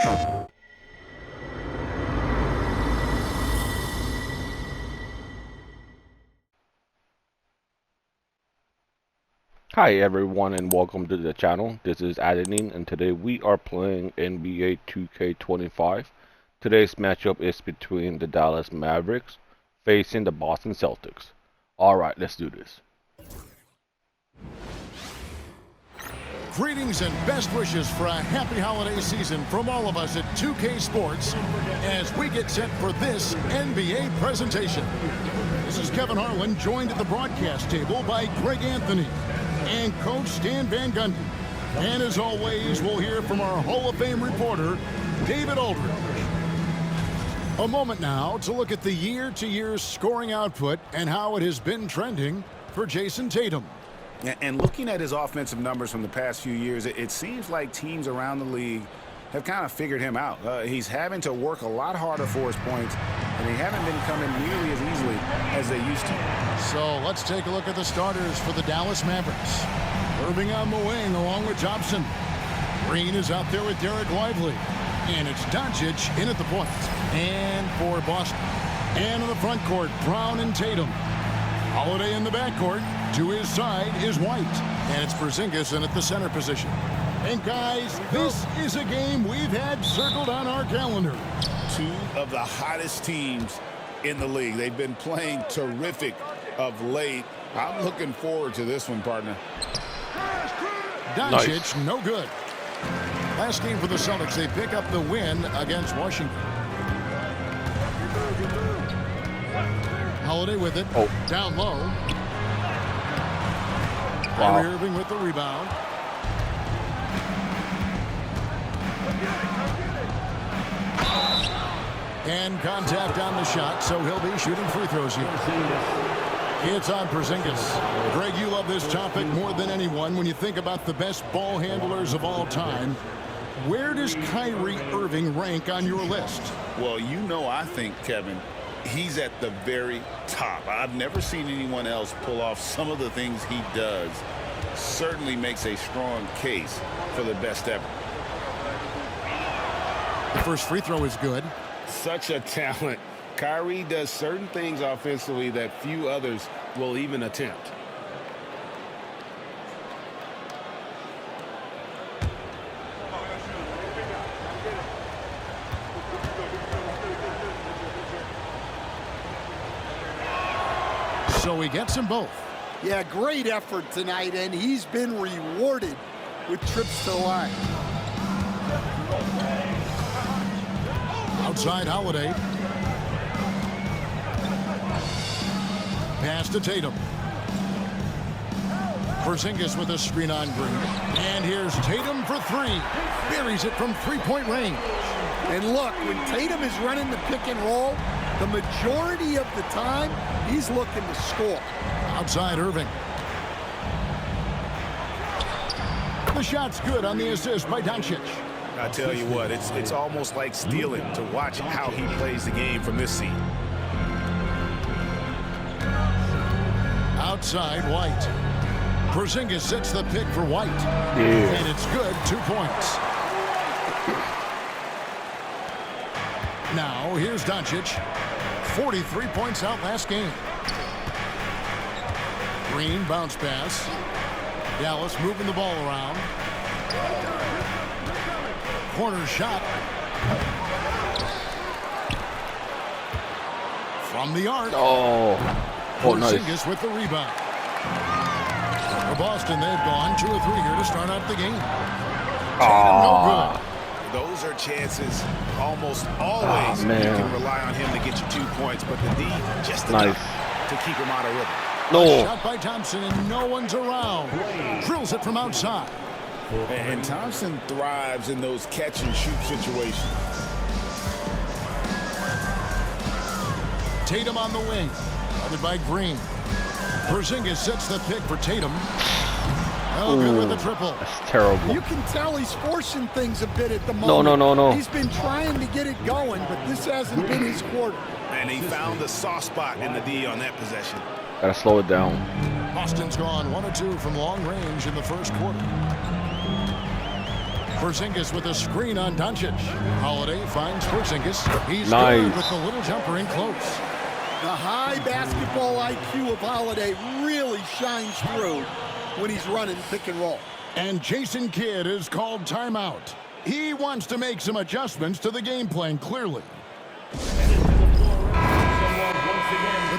Hi everyone and welcome to the channel. This is Adenine and today we are playing NBA 2K25. Today's matchup is between the Dallas Mavericks facing the Boston Celtics. Alright, let's do this. Greetings and best wishes for a happy holiday season from all of us at 2K Sports as we get set for this NBA presentation. This is Kevin Harlan, joined at the broadcast table by Greg Anthony and Coach Stan Van Gundy. And as always, we'll hear from our Hall of Fame reporter, David Aldridge. A moment now to look at the year-to-year scoring output and how it has been trending for Jason Tatum. And looking at his offensive numbers from the past few years, it seems like teams around the league have kind of figured him out. He's having to work a lot harder for his points, and they haven't been coming nearly as easily as they used to. So let's take a look at the starters for the Dallas Mavericks. Irving on the wing along with Thompson. Green is out there with Derek Lively. And it's Doncic in at the point. And for Boston. And in the front court, Brown and Tatum. Holiday in the backcourt. To his side is White. And it's Porzingis in at the center position. And guys, this is a game we've had circled on our calendar. Two of the hottest teams in the league. They've been playing terrific of late. I'm looking forward to this one, partner. Doncic, Nice. no good. Last game for the Celtics, they pick up the win against Washington. Holiday with it. Oh. Down low. Wow. Kyrie Irving with the rebound. And contact on the shot, so he'll be shooting free throws here. It's on Porzingis. Greg, you love this topic more than anyone when you think about the best ball handlers of all time. Where does Kyrie Irving rank on your list? Well, you know, I think, Kevin, he's at the very top. I've never seen anyone else pull off some of the things he does. Certainly makes a strong case for the best ever. The first free throw is good. Such a talent. Kyrie does certain things offensively that few others will even attempt. So he gets them both. Yeah, great effort tonight, and he's been rewarded with trips to the line. Outside Holiday. Pass to Tatum. Porzingis with a screen on Green. And here's Tatum for three. Buries it from three-point range. And look, when Tatum is running the pick and roll, the majority of the time, he's looking to score. Outside Irving. The shot's good on the assist by Doncic. I tell you what, it's almost like stealing to watch how he plays the game from this seat. Outside White. Porzingis sets the pick for White. Yeah. And it's good, 2 points. Now, here's Doncic. 43 points out last game. Green bounce pass. Dallas moving the ball around. Corner shot. From the arc. Oh, nice. Porzingis with the rebound. For Boston, they've gone 2 of 3 here to start out the game. Tatum, no good. Those are chances almost always you man. can rely on him to get you 2 points, but the D just Nice. enough to keep him out of rhythm. No. Shot by Thompson, and no one's around. Drills it from outside. And Thompson thrives in those catch-and-shoot situations. Tatum on the wing. Covered by Green. Porzingis sets the pick for Tatum. Oh, good with the triple. That's terrible. You can tell he's forcing things a bit at the moment. No. He's been trying to get it going, but this hasn't been his quarter. And he found the soft spot in the D on that possession. Gotta slow it down. Boston's gone 1 of 2 from long range in the first quarter. Porzingis with a screen on Doncic. Holiday finds Porzingis. He's Nice. good with the little jumper in close. The high basketball IQ of Holiday really shines through when he's running pick and roll. And Jason Kidd is called timeout. He wants to make some adjustments to the game plan, clearly. The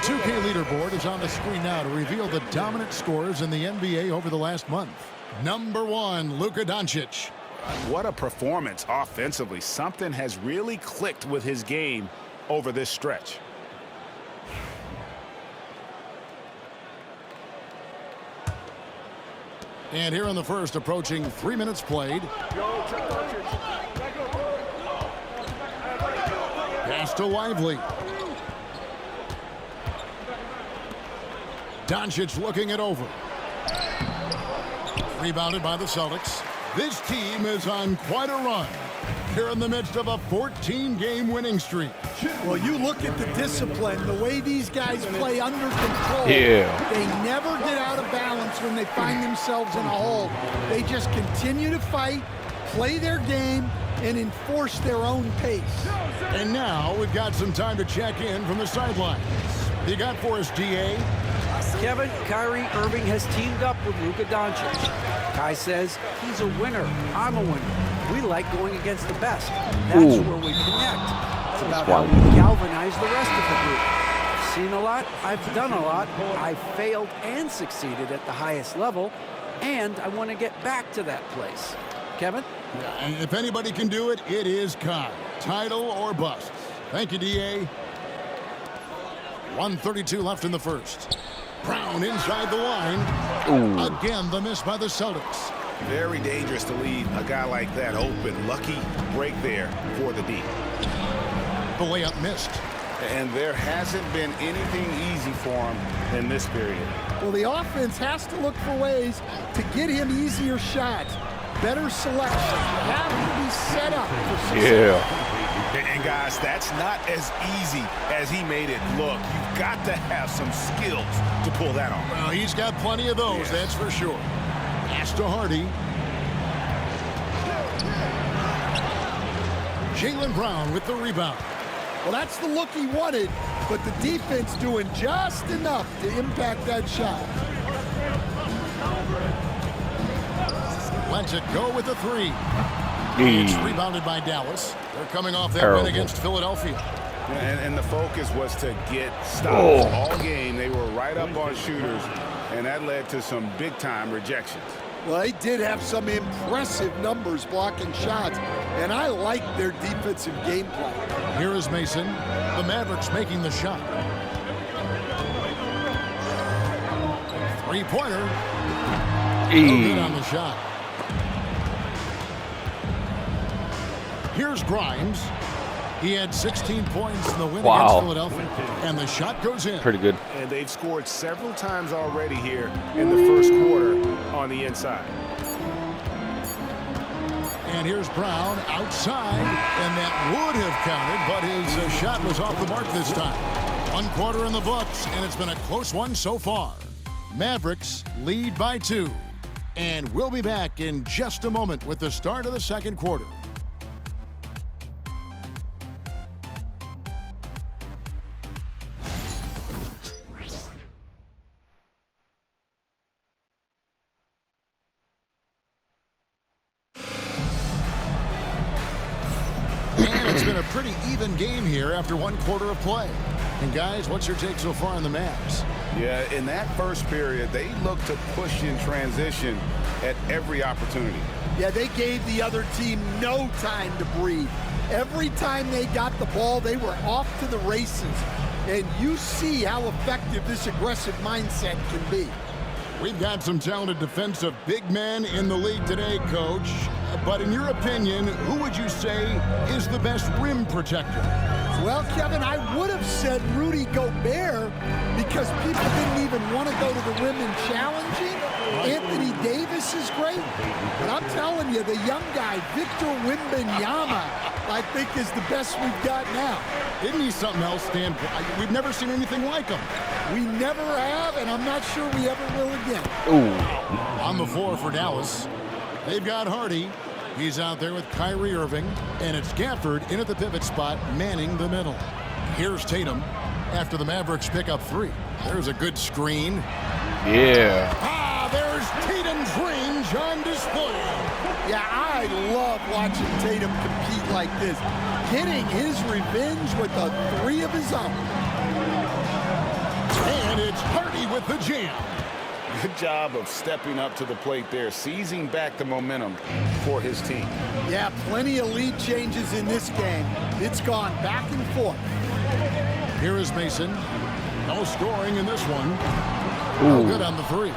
2K leaderboard is on the screen now to reveal the dominant scorers in the NBA over the last month. Number 1, Luka Doncic. What a performance offensively. Something has really clicked with his game over this stretch. And here in the first, approaching 3 minutes played. Pass to Lively. Doncic looking it over. Rebounded by the Celtics. This team is on quite a run. They're in the midst of a 14-game winning streak. Well, you look at the discipline, the way these guys play under control. Yeah. They never get out of balance when they find themselves in a hole. They just continue to fight, play their game, and enforce their own pace. And now we've got some time to check in from the sidelines. You got for us, DA? Kevin, Kyrie Irving has teamed up with Luka Doncic. Kai says he's a winner. I'm a winner. We like going against the best. That's where we connect. It's about how we galvanize the rest of the group. I've seen a lot. I've done a lot. I've failed and succeeded at the highest level, and I want to get back to that place. Kevin? And if anybody can do it, it is Kai. Title or bust. Thank you, DA. 1:32 left in the first. Brown inside the line. Ooh. Again, the miss by the Celtics. Very dangerous to leave a guy like that open. Lucky break there for the D. The layup missed. And there hasn't been anything easy for him in this period. Well, the offense has to look for ways to get him easier shots, better selection. You have to be set up for success. Yeah. And guys, that's not as easy as he made it look. You've got to have some skills to pull that off. Well, he's got plenty of those, that's for sure. Pass to Hardy. Jaylen Brown with the rebound. Well, that's the look he wanted, but the defense doing just enough to impact that shot. Lets it go with the three. It's rebounded by Dallas. They're coming off that win against Philadelphia. And the focus was to get stops all game. They were right up on shooters, and that led to some big-time rejections. Well, they did have some impressive numbers blocking shots, and I like their defensive game plan. Here is Mason. The Mavericks making the shot. Three-pointer. No good on the shot. Here's Grimes. He had 16 points in the win against Philadelphia. And the shot goes in. Pretty good. And they've scored several times already here in the first quarter on the inside. And here's Brown outside. And that would have counted, but his shot was off the mark this time. 1 quarter in the books, and it's been a close one so far. Mavericks lead by 2. And we'll be back in just a moment with the start of the second quarter. Been a pretty even game here after 1 quarter of play. And guys, what's your take so far on the Mavs? Yeah, in that first period, they looked to push in transition at every opportunity. Yeah, they gave the other team no time to breathe. Every time they got the ball, they were off to the races. And you see how effective this aggressive mindset can be. We've got some talented defensive big men in the league today, Coach. But in your opinion, who would you say is the best rim protector? Well, Kevin, I would have said Rudy Gobert because people didn't even want to go to the rim and challenge him. Anthony Davis is great. But I'm telling you, the young guy, Victor Wembanyama, I think is the best we've got now. Isn't he something else, Stan? We've never seen anything like him. We never have, and I'm not sure we ever will again. On the floor for Dallas, they've got Hardy. He's out there with Kyrie Irving, and it's Gafford in at the pivot spot, manning the middle. Here's Tatum after the Mavericks pick up 3. There's a good screen. Yeah. There's Tatum's range on display. Yeah, I love watching Tatum compete like this, getting his revenge with a 3 of his own. And it's Hardy with the jam. Good job of stepping up to the plate there, seizing back the momentum for his team. Yeah, plenty of lead changes in this game. It's gone back and forth. Here is Mason. No scoring in this one. No good on the 3.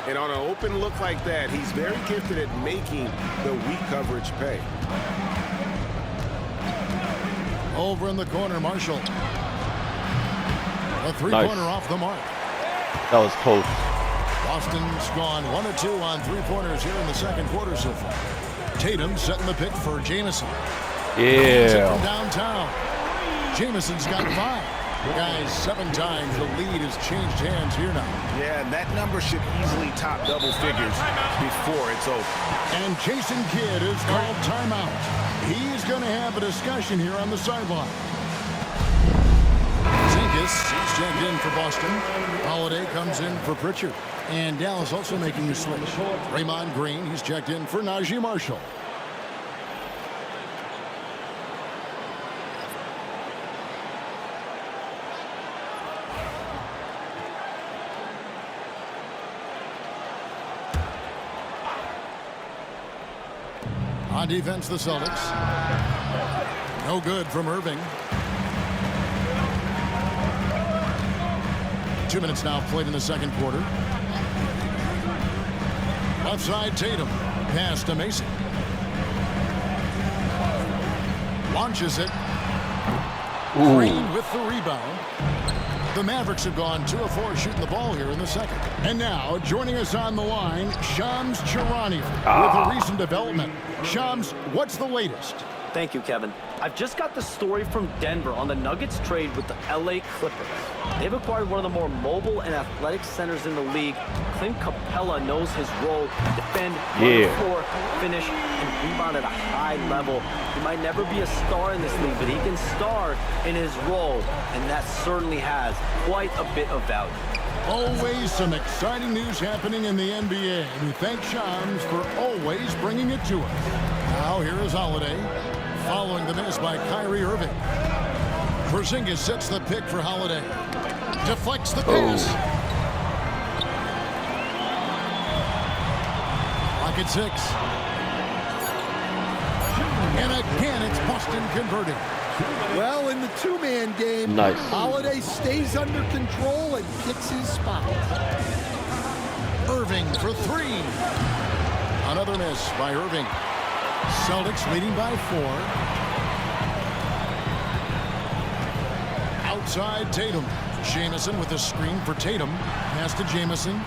And on an open look like that, he's very gifted at making the weak coverage pay. Over in the corner, Marshall. A 3-pointer off the mark. That was close. Boston's gone 1 of 2 on 3-pointers here in the second quarter so far. Tatum setting the pick for Jamison. Yeah. From downtown. Jamison's got 5. Guys, 7 times the lead has changed hands here now. Yeah, and that number should easily top double figures before it's over. And Jason Kidd is called timeout. He's going to have a discussion here on the sideline. Zinkis, he's checked in for Boston. Holiday comes in for Pritchard. And Dallas also making a switch. Draymond Green, he's checked in for Najee Marshall. On defense, the Celtics. No good from Irving. 2 minutes now played in the second quarter. Left side, Tatum. Pass to Mason. Launches it. Green with the rebound. The Mavericks have gone 2 of 4 shooting the ball here in the second. And now, joining us on the line, Shams Charania with a recent development. Shams, what's the latest? Thank you, Kevin. I've just got the story from Denver on the Nuggets trade with the LA Clippers. They've acquired one of the more mobile and athletic centers in the league. Clint Capella knows his role: defend, run the floor, finish, and rebound at a high level. He might never be a star in this league, but he can star in his role, and that certainly has quite a bit of value. Always some exciting news happening in the NBA. And we thank Shams for always bringing it to us. Now here is Holiday, following the miss by Kyrie Irving. Porzingis sets the pick for Holiday. Deflects the pass. Clock at 6. And again, it's Boston converting. Well, in the 2-man game, Holiday stays under control and picks his spot. Irving for 3. Another miss by Irving. Celtics leading by 4. Outside Tatum. Jamison with a screen for Tatum. Pass to Jamison.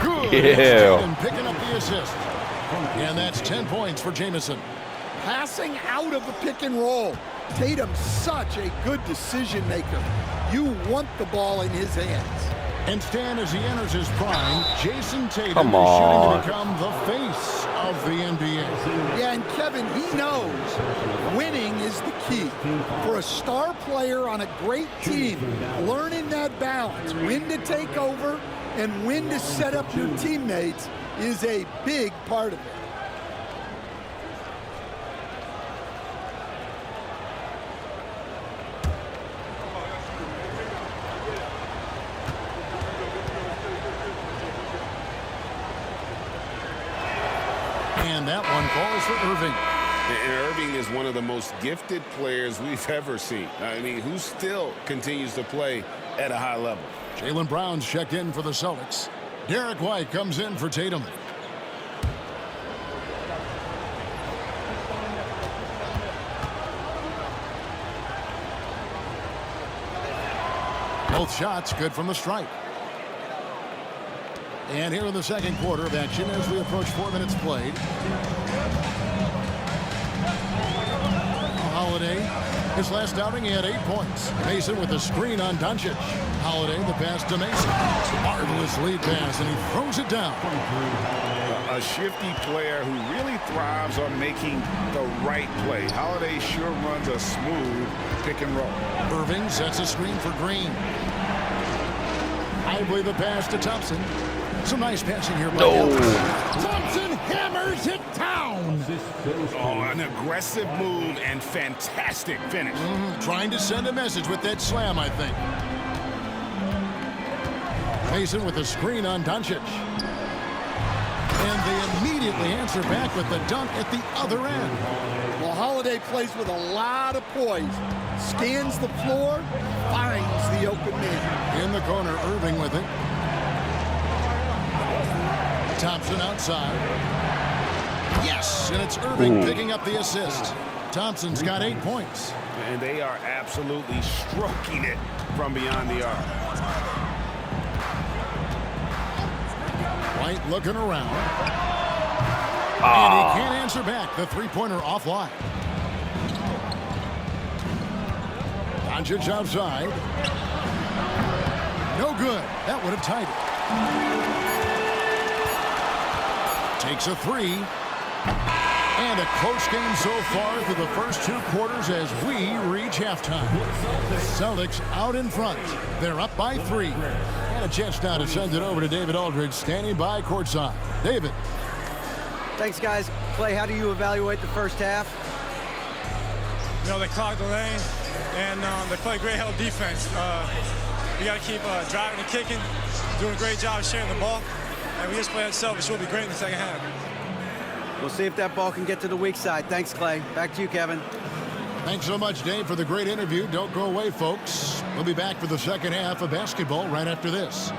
Good. Tatum picking up the assist. And that's 10 points for Jamison. Passing out of the pick and roll. Tatum's such a good decision maker. You want the ball in his hands. And Stan, as he enters his prime, Jason Tatum is shooting to become the face of the NBA. Yeah, and Kevin, he knows winning is the key. For a star player on a great team, learning that balance, when to take over and when to set up your teammates, is a big part of it. And that one falls for Irving. And Irving is one of the most gifted players we've ever seen. I mean, who still continues to play at a high level. Jaylen Brown's checked in for the Celtics. Derek White comes in for Tatum. Both shots good from the stripe. And here in the second quarter of action as we approach 4 minutes played. Holiday, his last outing, he had 8 points. Mason with the screen on Doncic. Holiday, the pass to Mason. Marvelous lead pass, and he throws it down. a shifty player who really thrives on making the right play. Holiday sure runs a smooth pick and roll. Irving sets a screen for Green. I believe the pass to Thompson. Some nice passing here. No. Thompson hammers it down. Oh, an aggressive move and fantastic finish. Trying to send a message with that slam, I think. Mason with a screen on Doncic. And they immediately answer back with the dunk at the other end. Well, Holiday plays with a lot of poise. Scans the floor, finds the open man. In the corner, Irving with it. Thompson outside. Yes, and it's Irving picking up the assist. Thompson's got 8 points. And they are absolutely stroking it from beyond the arc. White looking around. And he can't answer back. The three-pointer offline. Doncic outside. No good. That would have tied it. Takes a three. And a close game so far through the first 2 quarters as we reach halftime. Celtics out in front. They're up by 3. And a chance now to send it over to David Aldridge, standing by courtside. David. Thanks, guys. Clay, how do you evaluate the first half? You know, they clogged the lane, and they play great hell defense. We got to keep driving and kicking, doing a great job sharing the ball, and we just play unselfish. We'll be great in the second half. We'll see if that ball can get to the weak side. Thanks, Clay. Back to you, Kevin. Thanks so much, Dave, for the great interview. Don't go away, folks. We'll be back for the second half of basketball right after this.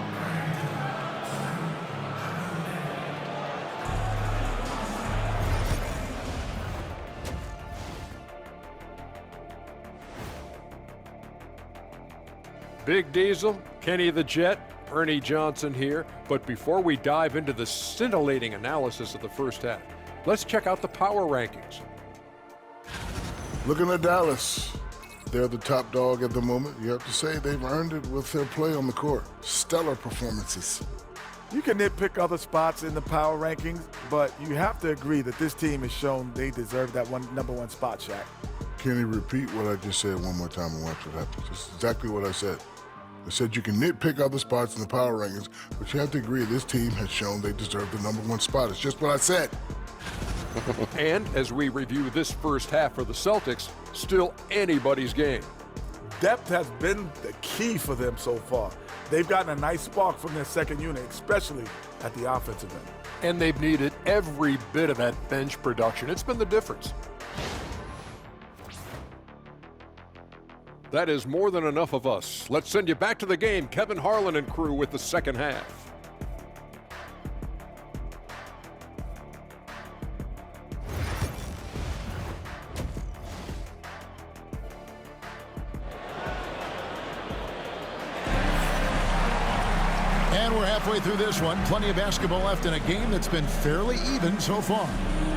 Big Diesel, Kenny the Jet, Ernie Johnson here. But before we dive into the scintillating analysis of the first half, let's check out the power rankings. Looking at Dallas, they're the top dog at the moment. You have to say they've earned it with their play on the court. Stellar performances. You can nitpick other spots in the power rankings, but you have to agree that this team has shown they deserve that number one spot, Shaq. Kenny, repeat what I just said one more time and watch what happens. That's exactly what I said. I said you can nitpick other spots in the power rankings, but you have to agree this team has shown they deserve the number one spot. It's just what I said. And as we review this first half for the Celtics, still anybody's game. Depth has been the key for them so far. They've gotten a nice spark from their second unit, especially at the offensive end. And they've needed every bit of that bench production. It's been the difference. That is more than enough of us. Let's send you back to the game. Kevin Harlan and crew with the second half. And we're halfway through this one. Plenty of basketball left in a game that's been fairly even so far.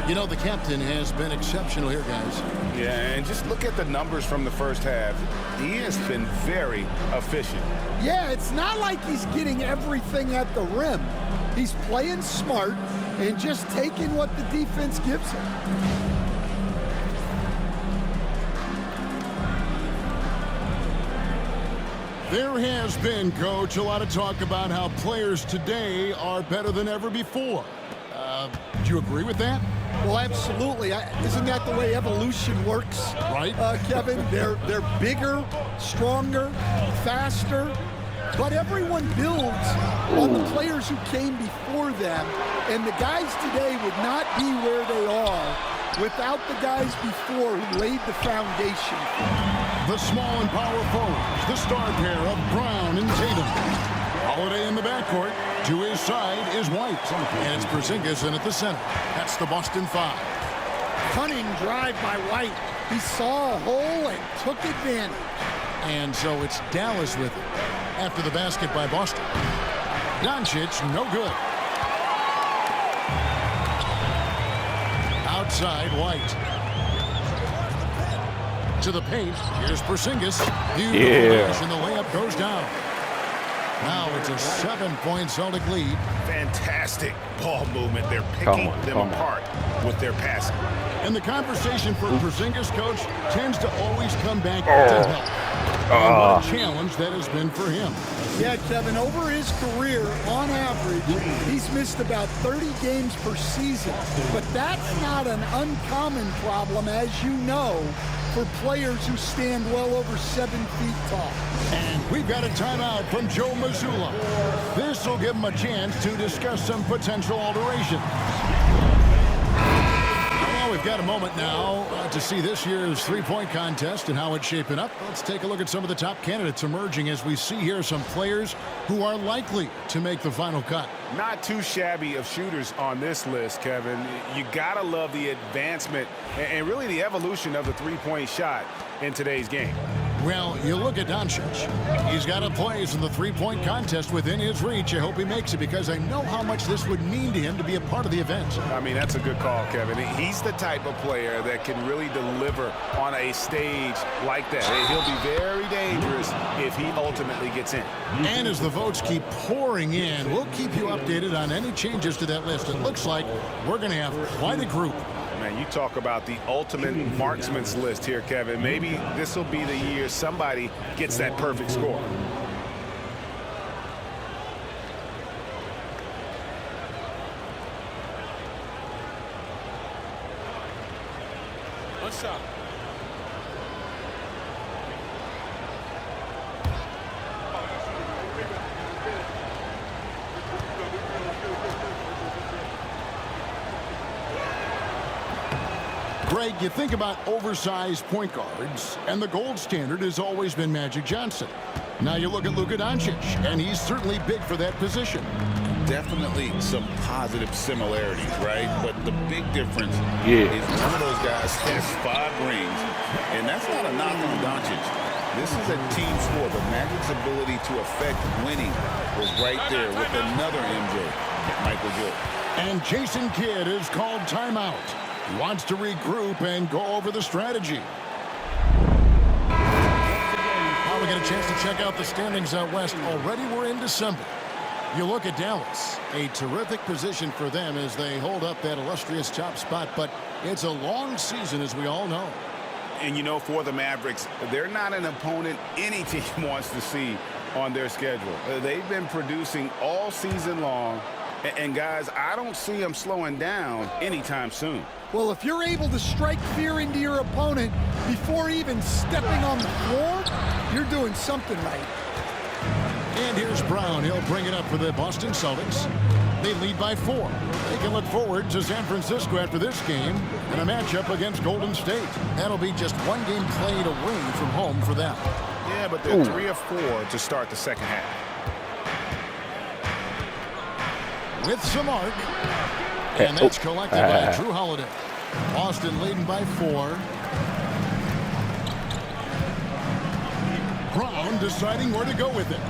You know, the captain has been exceptional here, guys. Yeah, and just look at the numbers from the first half. He has been very efficient. Yeah, it's not like he's getting everything at the rim. He's playing smart and just taking what the defense gives him. There has been, Coach, a lot of talk about how players today are better than ever before. Do you agree with that? Well, absolutely. Isn't that the way evolution works? Right. Kevin, they're bigger, stronger, faster, but everyone builds on the players who came before them, and the guys today would not be where they are without the guys before who laid the foundation. The small and power forwards, the star pair of Brown and Tatum. Holiday in the backcourt. To his side is White. And it's Porzingis in at the center. That's the Boston Five. Cunning drive by White. He saw a hole and took advantage. And so it's Dallas with it. After the basket by Boston. Doncic, no good. Outside, White. To the paint. Here's Porzingis. Beautiful finish, and the layup goes down. Now it's a 7-point Celtic lead. Fantastic ball movement. They're picking them apart with their passing. And the conversation for Porzingis, coach, tends to always come back to health. And what a challenge that has been for him. Yeah, Kevin, over his career, on average, he's missed about 30 games per season. But that's not an uncommon problem, as you know, for players who stand well over 7 feet tall. And we've got a timeout from Joe Mazzulla. This will give him a chance to discuss some potential alterations. Well, we've got a moment now to see this year's three-point contest and how it's shaping up. Let's take a look at some of the top candidates emerging as we see here some players who are likely to make the final cut. Not too shabby of shooters on this list, Kevin. You got to love the advancement and really the evolution of the three-point shot in today's game. Well, you look at Doncic. He's got a place in the three-point contest within his reach. I hope he makes it because I know how much this would mean to him to be a part of the event. I mean, that's a good call, Kevin. He's the type of player that can really deliver on a stage like that. He'll be very dangerous if he ultimately gets in. And as the votes keep pouring in, we'll keep you updated on any changes to that list. It looks like we're going to have quite a group. Man, you talk about the ultimate marksman's list here, Kevin. Maybe this will be the year somebody gets that perfect score. What's up? Greg, you think about oversized point guards, and the gold standard has always been Magic Johnson. Now you look at Luka Doncic, and he's certainly big for that position. Definitely some positive similarities, right? But the big difference is one of those guys has 5 rings, and that's not a knock on Doncic. This is a team sport, but Magic's ability to affect winning was right there with another MJ, Michael Jordan. And Jason Kidd is called timeout. He wants to regroup and go over the strategy. Now we get a chance to check out the standings out west. Already we're in December. You look at Dallas, a terrific position for them as they hold up that illustrious top spot, but it's a long season, as we all know. And you know, for the Mavericks, they're not an opponent any team wants to see on their schedule. They've been producing all season long, and guys, I don't see them slowing down anytime soon. Well, if you're able to strike fear into your opponent before even stepping on the floor, you're doing something right. And here's Brown. He'll bring it up for the Boston Celtics. They lead by 4. They can look forward to San Francisco after this game and a matchup against Golden State. That'll be just 1 game played away from home for them. Yeah, but they're 3 of 4 to start the second half. With some arc. And that's collected by Drew Holiday. Boston leading by 4. Brown deciding where to go with it.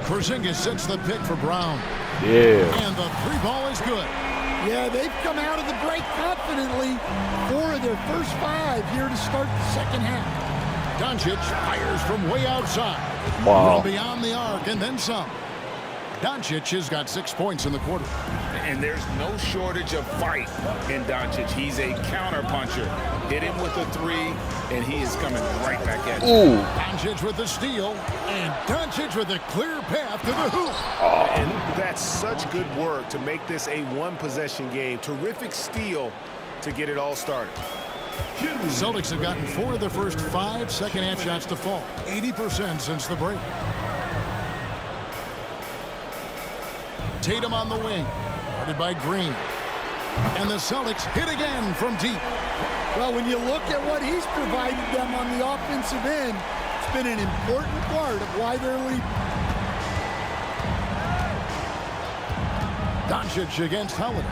Porzingis sets the pick for Brown. Yeah. And the 3 ball is good. Yeah, they've come out of the break confidently. 4 of their first 5 here to start the second half. Doncic fires from way outside. Wow. From beyond the arc and then some. Doncic has got 6 points in the quarter. And there's no shortage of fight in Doncic. He's a counterpuncher. Hit him with a 3, and he is coming right back at you. Doncic with the steal, and Doncic with a clear path to the hoop. And that's such good work to make this a 1-possession game. Terrific steal to get it all started. Celtics have gotten 4 of their first 5 second-half shots to fall. 80% since the break. Tatum on the wing. Guarded by Green. And the Celtics hit again from deep. Well, when you look at what he's provided them on the offensive end, it's been an important part of why they're leading. Doncic against Holiday.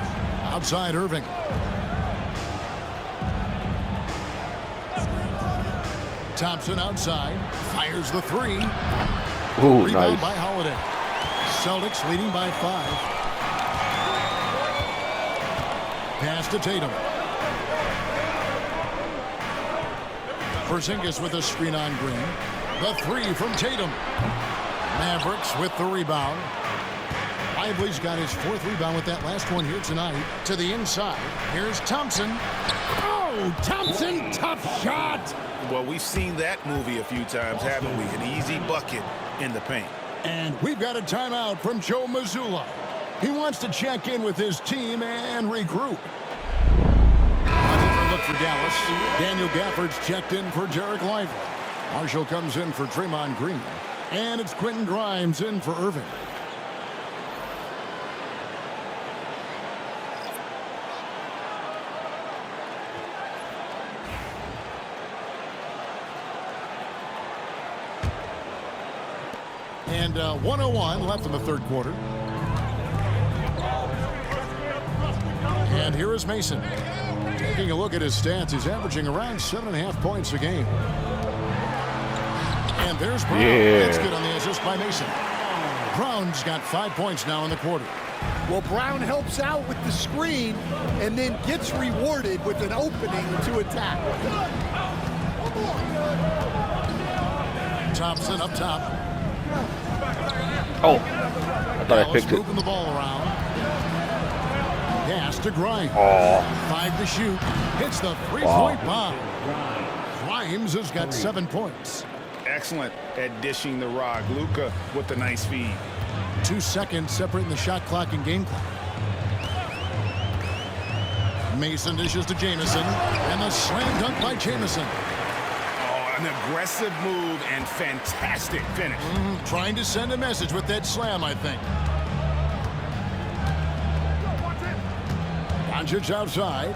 Outside Irving. Thompson outside. Fires the 3. Ooh, Rebound nice. by Holiday. Celtics leading by 5. Pass to Tatum. Porzingis with a screen on Green. The 3 from Tatum. Mavericks with the rebound. Lively's got his 4th rebound with that last one here tonight. To the inside. Here's Thompson. Oh, Thompson, tough shot. Well, we've seen that movie a few times, haven't we? An easy bucket in the paint. And we've got a timeout from Joe Mazzulla. He wants to check in with his team and regroup. Look for Dallas. Daniel Gafford's checked in for Derek Lively. Marshall comes in for Draymond Green. And it's Quentin Grimes in for Irving. And 1:01 left in the 3rd quarter. And here is Mason. Taking a look at his stats, he's averaging around 7.5 points a game. And there's Brown. That's good on the assist by Mason. Brown's got 5 points now in the quarter. Well, Brown helps out with the screen and then gets rewarded with an opening to attack. Thompson up top. Oh, I thought I picked it. Moving the ball around. Pass to Grimes. Oh. 5 to shoot. Hits the 3-point bomb. Grimes has got 7 points. Excellent at dishing the rock. Luka with the nice feed. 2 seconds separating the shot clock and game clock. Mason dishes to Jamison. And the slam dunk by Jamison. An aggressive move and fantastic finish. Trying to send a message with that slam, I think. Doncic outside.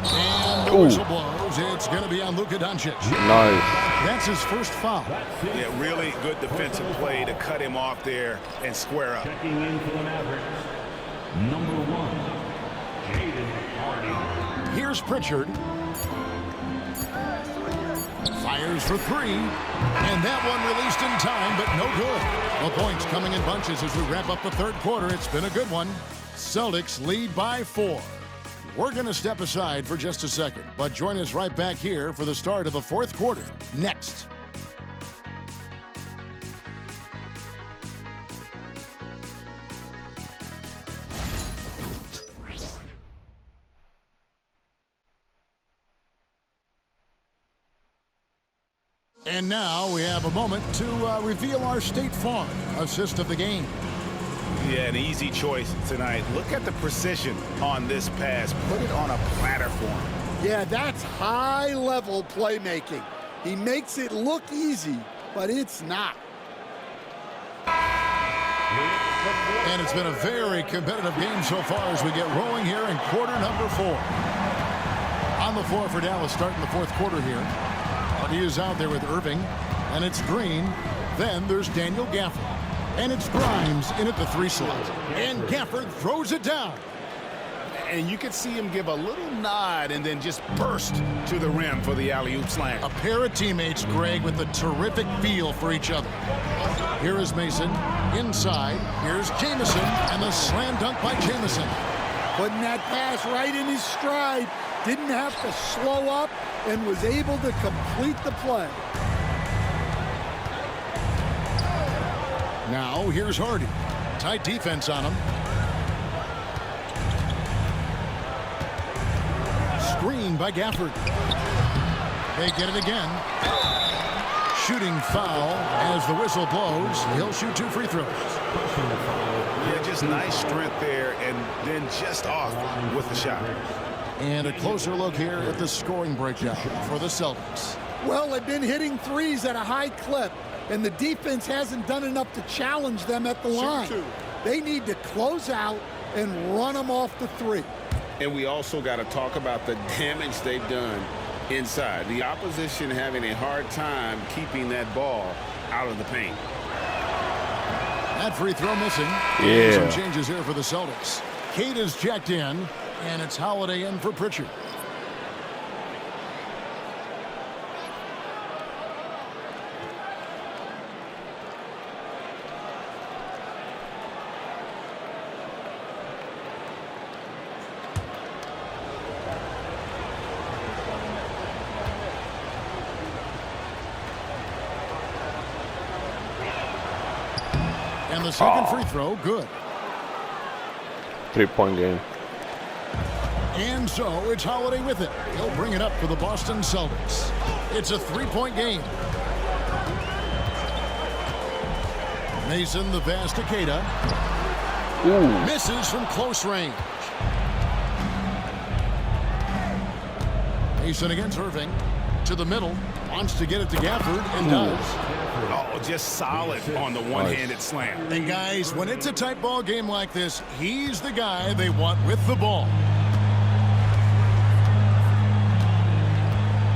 And the whistle blows. It's going to be on Luka Doncic. Nice. That's his first foul. Yeah, really good defensive play to cut him off there and square up. Checking in for the Mavericks, number 1, Jaden Hardy. Here's Pritchard. Fires for 3. And that one released in time, but no good. The points coming in bunches as we wrap up the 3rd quarter. It's been a good one. Celtics lead by 4. We're going to step aside for just a second, but join us right back here for the start of the 4th quarter. Next. And now we have a moment to reveal our State Farm assist of the game. Yeah, an easy choice tonight. Look at the precision on this pass. Put it on a platter for him. Yeah, that's high-level playmaking. He makes it look easy, but it's not. And it's been a very competitive game so far as we get rolling here in quarter number 4. On the floor for Dallas starting the 4th quarter here. He is out there with Irving, and it's Green. Then there's Daniel Gafford, and it's Grimes in at the 3 slot. And Gafford throws it down. And you could see him give a little nod and then just burst to the rim for the alley-oop slam. A pair of teammates, Greg, with a terrific feel for each other. Here is Mason. Inside, here's Jamison, and the slam dunk by Jamison. Putting that pass right in his stride. Didn't have to slow up and was able to complete the play. Now here's Hardy. Tight defense on him. Screen by Gafford. They get it again. Shooting foul as the whistle blows. He'll shoot 2 free throws. Yeah, just nice strength there and then just off with the shot. And a closer look here at the scoring breakdown for the Celtics. Well, they've been hitting threes at a high clip, and the defense hasn't done enough to challenge them at the line. They need to close out and run them off the 3. And we also got to talk about the damage they've done inside. The opposition having a hard time keeping that ball out of the paint. That free throw missing. Yeah. Some changes here for the Celtics. Kate is checked in, and it's Holiday in for Pritchard. And the second free throw, good. 3-point game. And so it's Holiday with it. He'll bring it up for the Boston Celtics. It's a 3-point game. Mason, the pass to Keita. Misses from close range. Mason against Irving. To the middle. Wants to get it to Gafford and does. Oh, just solid on the one-handed slam. And guys, when it's a tight ball game like this, he's the guy they want with the ball.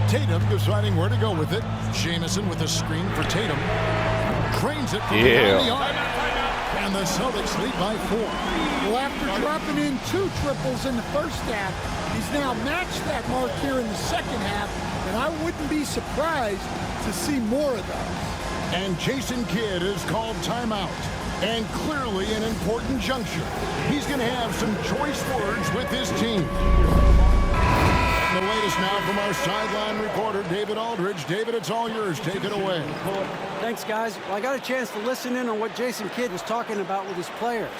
Tatum deciding where to go with it. Jamison with a screen for Tatum. Trains it from behind the arc. And the Celtics lead by 4. Well, after dropping in 2 triples in the first half, he's now matched that mark here in the second half, and I wouldn't be surprised to see more of those. And Jason Kidd is called timeout. And clearly an important juncture. He's going to have some choice words with his team. The latest now from our sideline reporter, David Aldridge. David, it's all yours. Take it away. Thanks, guys. Well, I got a chance to listen in on what Jason Kidd was talking about with his players.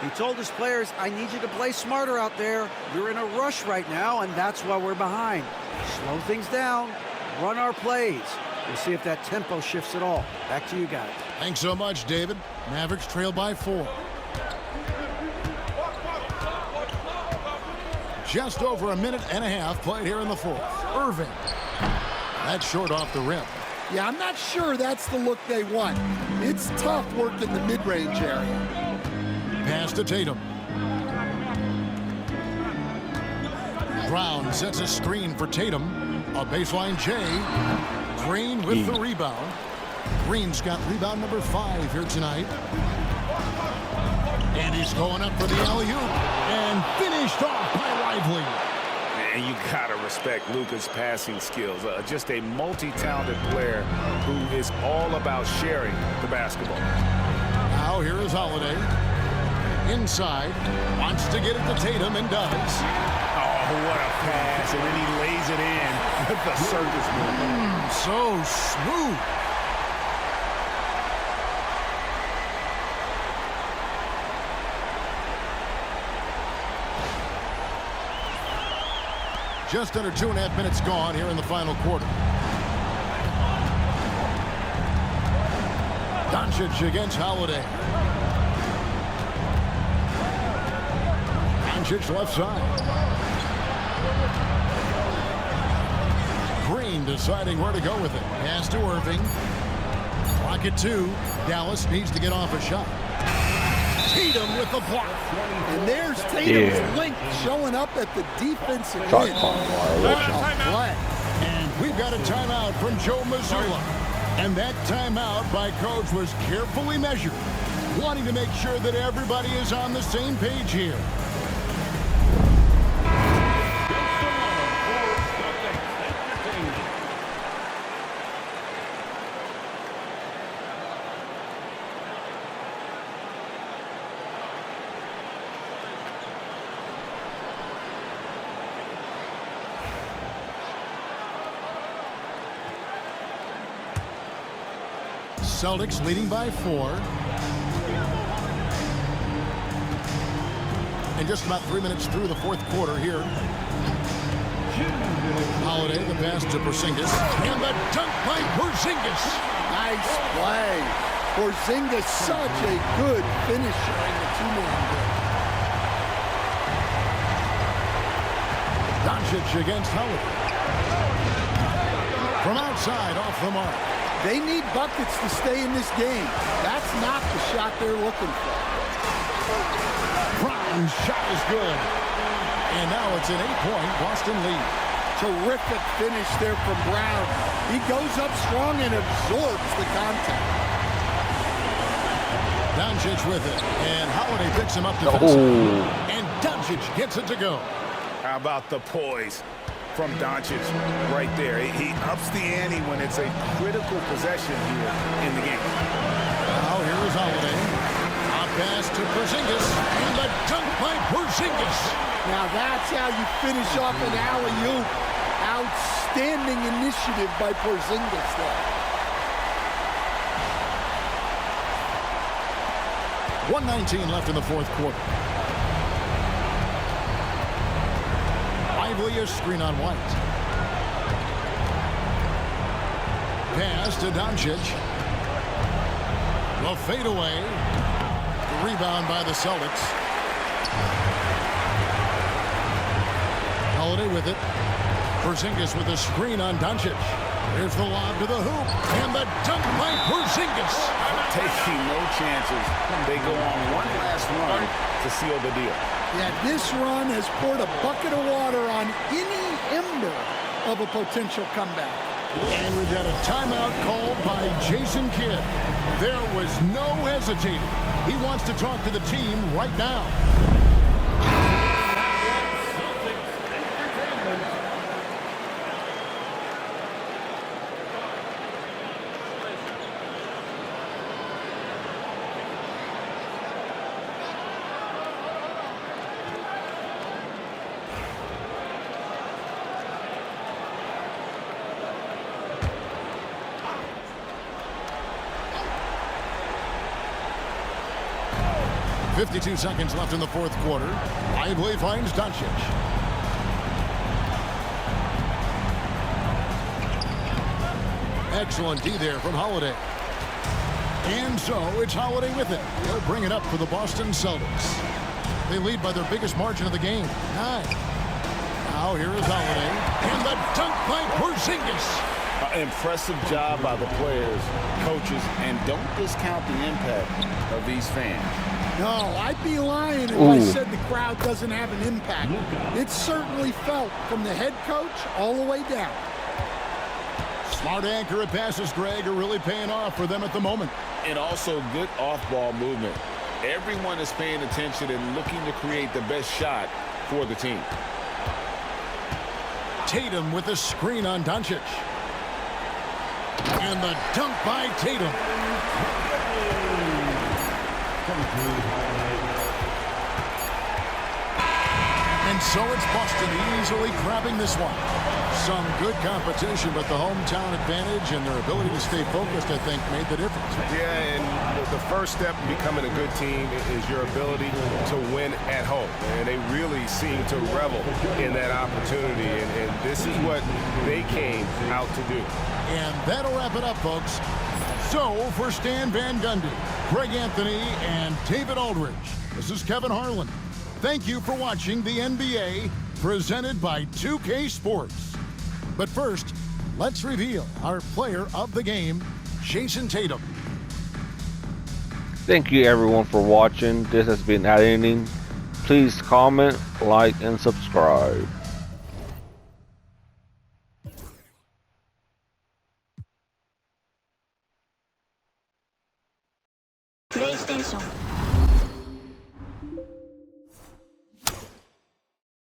He told his players, I need you to play smarter out there. You're in a rush right now, and that's why we're behind. Slow things down. Run our plays. We'll see if that tempo shifts at all. Back to you guys. Thanks so much, David. Mavericks trail by 4. Just over a minute and a half played here in the 4th. Irving. That's short off the rim. Yeah, I'm not sure that's the look they want. It's tough work in the mid-range area. Pass to Tatum. Brown sets a screen for Tatum. A baseline J. Green with the rebound. Green's got rebound number 5 here tonight. And he's going up for the alley-oop. And finished off by Lively. And you gotta respect Luka's passing skills. Just a multi-talented player who is all about sharing the basketball. Now here is Holiday. Inside. Wants to get it to Tatum and does. Oh, what a pass. And then he lays it in with the circus move. So smooth. Just under 2.5 minutes gone here in the final quarter. Doncic against Holiday. Doncic left side. Green deciding where to go with it. Pass to Irving. Clock at 2. Dallas needs to get off a shot. Tatum with the block. And there's Tatum's link showing up at the defensive end. And we've got a timeout from Joe Mazzulla. And that timeout by coach was carefully measured, wanting to make sure that everybody is on the same page here. Celtics leading by 4. And just about 3 minutes through the 4th quarter here. Holiday, the pass to Porzingis. And the dunk by Porzingis. Nice play. Porzingis, such a good finisher in the 2-man game. Doncic against Holiday. From outside, off the mark. They need buckets to stay in this game. That's not the shot they're looking for. Brown's shot is good. And now it's an 8-point Boston lead. Terrific finish there from Brown. He goes up strong and absorbs the contact. Doncic with it. And Holiday picks him up defensively. And Doncic gets it to go. How about the poise from Doncic right there? He ups the ante when it's a critical possession here in the game. Now here is Holiday. A pass to Porzingis. And the dunk by Porzingis. Now that's how you finish off an alley-oop. Outstanding initiative by Porzingis there. 1:19 left in the fourth quarter. Lively, a screen on White. Pass to Doncic. The fadeaway. The rebound by the Celtics. Holiday with it. Porzingis with a screen on Doncic. Here's the lob to the hoop. And the dunk by Porzingis. Taking no chances. They go on one last run to seal the deal. Yeah, this run has poured a bucket of water on any ember of a potential comeback. And we've got a timeout called by Jason Kidd. There was no hesitating. He wants to talk to the team right now. 52 seconds left in the fourth quarter. Lively finds Doncic. Excellent D there from Holiday. And so it's Holiday with it. He'll bring it up for the Boston Celtics. They lead by their biggest margin of the game, 9. Now here is Holiday. And the dunk by Porzingis. Impressive job by the players, coaches, and don't discount the impact of these fans. No, I'd be lying if I said the crowd doesn't have an impact. It's certainly felt from the head coach all the way down. Smart accurate passes, Greg, are really paying off for them at the moment. And also good off-ball movement. Everyone is paying attention and looking to create the best shot for the team. Tatum with a screen on Doncic. And the dunk by Tatum. And so it's Boston easily grabbing this one. Some good competition, but the hometown advantage and their ability to stay focused, I think, made the difference. Yeah, and the first step in becoming a good team is your ability to win at home. And they really seem to revel in that opportunity, and this is what they came out to do. And that'll wrap it up, folks. So, for Stan Van Gundy, Greg Anthony, and David Aldridge, this is Kevin Harlan. Thank you for watching the NBA, presented by 2K Sports. But first, let's reveal our player of the game, Jason Tatum. Thank you everyone for watching. This has been Editing. Please comment, like, and subscribe. PlayStation